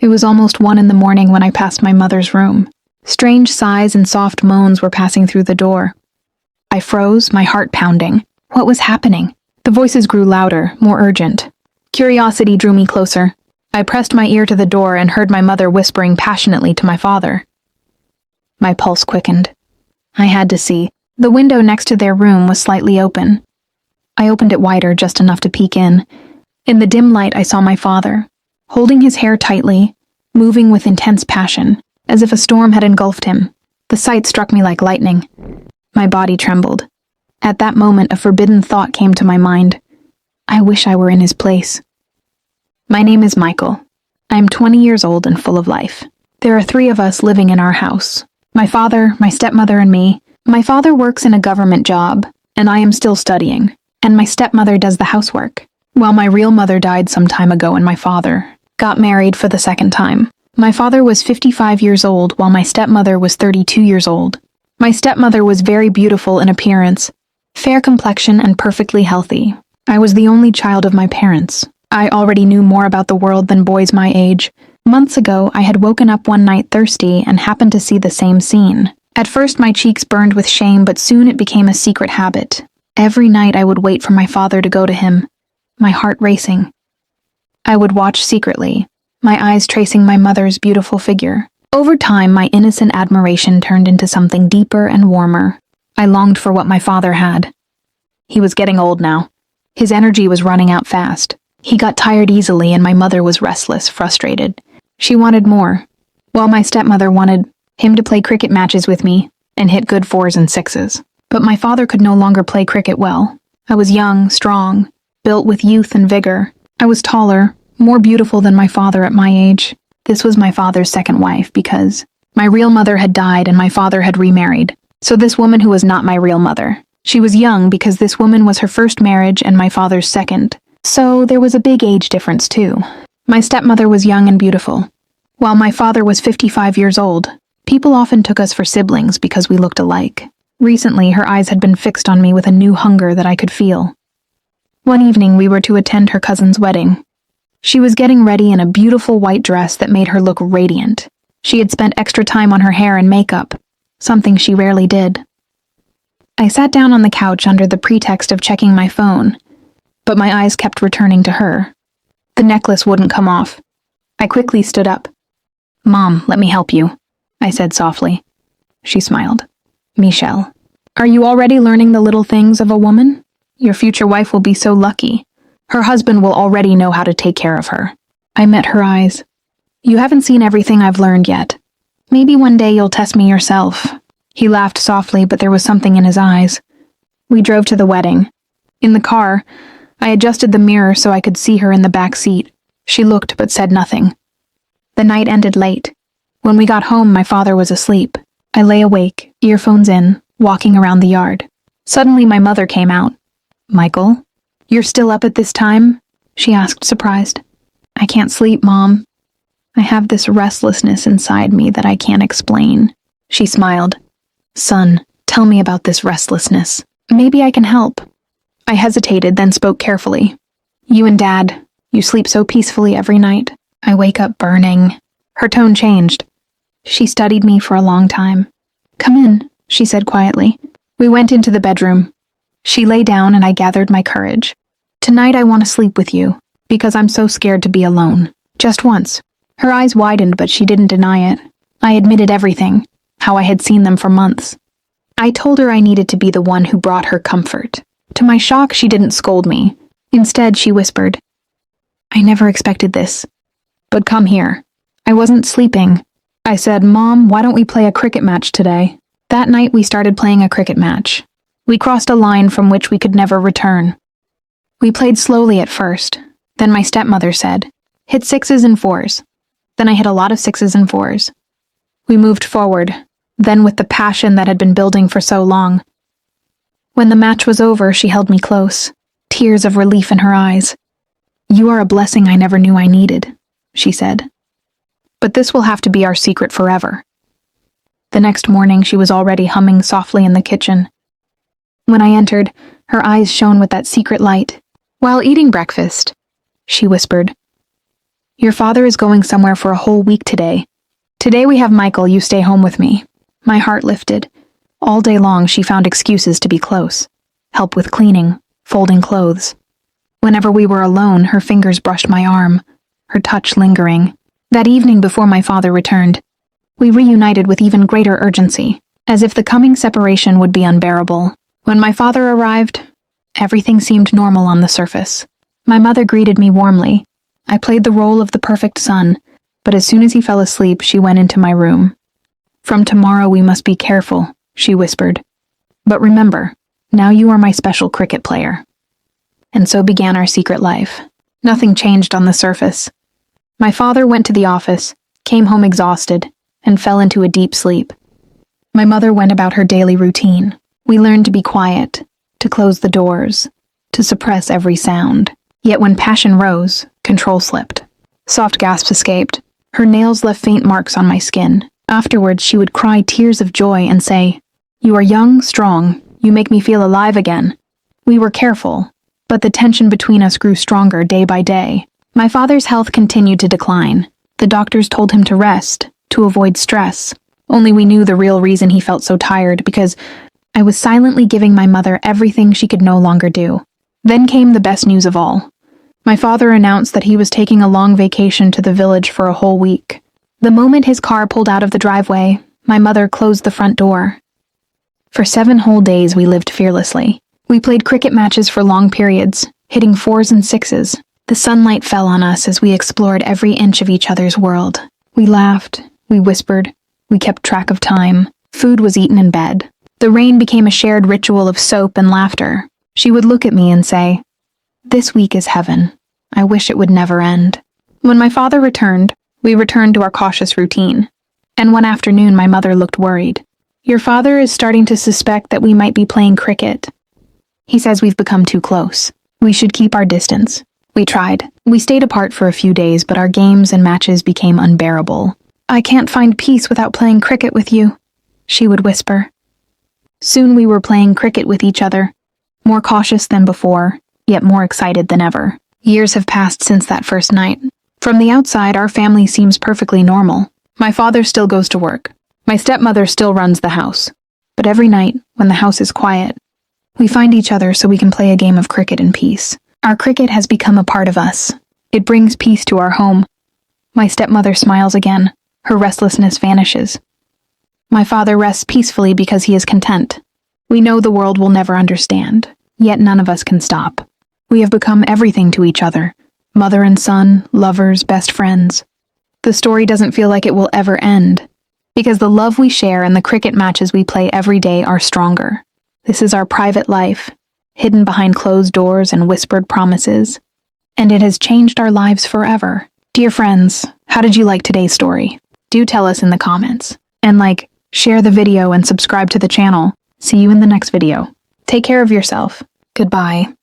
It was almost 1 in the morning when I passed my mother's room. Strange sighs and soft moans were passing through the door. I froze, my heart pounding. What was happening? The voices grew louder, more urgent. Curiosity drew me closer. I pressed my ear to the door and heard my mother whispering passionately to my father. My pulse quickened. I had to see. The window next to their room was slightly open. I opened it wider, just enough to peek in. In the dim light, I saw my father, holding his hair tightly, moving with intense passion, as if a storm had engulfed him. The sight struck me like lightning. My body trembled. At that moment, a forbidden thought came to my mind. I wish I were in his place. My name is Michael. I am 20 years old and full of life. There are 3 of us living in our house. My father, my stepmother, and me. My father works in a government job, and I am still studying, and my stepmother does the housework. While my real mother died some time ago and my father got married for the 2nd time. My father was 55 years old while my stepmother was 32 years old. My stepmother was very beautiful in appearance, fair complexion and perfectly healthy. I was the only child of my parents. I already knew more about the world than boys my age. Months ago, I had woken up one night thirsty and happened to see the same scene. At first, my cheeks burned with shame, but soon it became a secret habit. Every night I would wait for my father to go to him, my heart racing. I would watch secretly, my eyes tracing my mother's beautiful figure. Over time, my innocent admiration turned into something deeper and warmer. I longed for what my father had. He was getting old now. His energy was running out fast. He got tired easily, and my mother was restless, frustrated. She wanted more, while my stepmother wanted him to play cricket matches with me and hit good 4s and 6s. But my father could no longer play cricket well. I was young, strong, built with youth and vigor. I was taller, more beautiful than my father at my age. This was my father's 2nd wife because my real mother had died and my father had remarried. So this woman who was not my real mother. She was young because this woman was her 1st marriage and my father's 2nd. So there was a big age difference too. My stepmother was young and beautiful, while my father was 55 years old. People often took us for siblings because we looked alike. Recently, her eyes had been fixed on me with a new hunger that I could feel. One evening, we were to attend her cousin's wedding. She was getting ready in a beautiful white dress that made her look radiant. She had spent extra time on her hair and makeup, something she rarely did. I sat down on the couch under the pretext of checking my phone, but my eyes kept returning to her. The necklace wouldn't come off. I quickly stood up. "Mom, let me help you," I said softly. She smiled. "Michelle, are you already learning the little things of a woman? Your future wife will be so lucky. Her husband will already know how to take care of her." I met her eyes. "You haven't seen everything I've learned yet. Maybe one day you'll test me yourself." He laughed softly, but there was something in his eyes. We drove to the wedding. In the car, I adjusted the mirror so I could see her in the back seat. She looked but said nothing. The night ended late. When we got home, my father was asleep. I lay awake, earphones in, walking around the yard. Suddenly my mother came out. "Michael, you're still up at this time?" she asked, surprised. "I can't sleep, Mom. I have this restlessness inside me that I can't explain." She smiled. "Son, tell me about this restlessness. Maybe I can help." I hesitated, then spoke carefully. "You and Dad, you sleep so peacefully every night. I wake up burning." Her tone changed. She studied me for a long time. "Come in," she said quietly. We went into the bedroom. She lay down and I gathered my courage. "Tonight I want to sleep with you, because I'm so scared to be alone. Just once." Her eyes widened, but she didn't deny it. I admitted everything, how I had seen them for months. I told her I needed to be the one who brought her comfort. To my shock, she didn't scold me. Instead, she whispered, "I never expected this. But come here." I wasn't sleeping. I said, "Mom, why don't we play a cricket match today?" That night we started playing a cricket match. We crossed a line from which we could never return. We played slowly at first. Then my stepmother said, "Hit 6s and 4s." Then I hit a lot of 6s and 4s. We moved forward, then with the passion that had been building for so long. When the match was over, she held me close, tears of relief in her eyes. "You are a blessing I never knew I needed," she said. "But this will have to be our secret forever." The next morning, she was already humming softly in the kitchen. When I entered, her eyes shone with that secret light. While eating breakfast, she whispered, Your father is going somewhere for a whole week today. Today we have Michael, you stay home with me. My heart lifted. All day long she found excuses to be close. Help with cleaning, folding clothes. Whenever we were alone, her fingers brushed my arm, her touch lingering. That evening before my father returned, we reunited with even greater urgency, as if the coming separation would be unbearable. When my father arrived, everything seemed normal on the surface. My mother greeted me warmly. I played the role of the perfect son, but as soon as he fell asleep, she went into my room. From tomorrow we must be careful, she whispered. But remember, now you are my special cricket player. And so began our secret life. Nothing changed on the surface. My father went to the office, came home exhausted, and fell into a deep sleep. My mother went about her daily routine. We learned to be quiet, to close the doors, to suppress every sound. Yet when passion rose, control slipped. Soft gasps escaped. Her nails left faint marks on my skin. Afterwards, she would cry tears of joy and say, "You are young, strong. You make me feel alive again." We were careful, but the tension between us grew stronger day by day. My father's health continued to decline. The doctors told him to rest, to avoid stress. Only we knew the real reason he felt so tired, because I was silently giving my mother everything she could no longer do. Then came the best news of all. My father announced that he was taking a long vacation to the village for a whole week. The moment his car pulled out of the driveway, my mother closed the front door. For 7 whole days we lived fearlessly. We played cricket matches for long periods, hitting 4s and 6s. The sunlight fell on us as we explored every inch of each other's world. We laughed, we whispered, we kept track of time. Food was eaten in bed. The rain became a shared ritual of soap and laughter. She would look at me and say, "This week is heaven. I wish it would never end." When my father returned, we returned to our cautious routine. And one afternoon my mother looked worried. "Your father is starting to suspect that we might be playing cricket. He says we've become too close. We should keep our distance." We tried. We stayed apart for a few days, but our games and matches became unbearable. "I can't find peace without playing cricket with you," she would whisper. Soon we were playing cricket with each other, more cautious than before, yet more excited than ever. Years have passed since that first night. From the outside, our family seems perfectly normal. My father still goes to work. My stepmother still runs the house. But every night, when the house is quiet, we find each other so we can play a game of cricket in peace. Our cricket has become a part of us. It brings peace to our home. My stepmother smiles again. Her restlessness vanishes. My father rests peacefully because he is content. We know the world will never understand, yet none of us can stop. We have become everything to each other. Mother and son, lovers, best friends. The story doesn't feel like it will ever end, because the love we share and the cricket matches we play every day are stronger. This is our private life, hidden behind closed doors and whispered promises, and it has changed our lives forever. Dear friends, how did you like today's story? Do tell us in the comments. And share the video and subscribe to the channel. See you in the next video. Take care of yourself. Goodbye.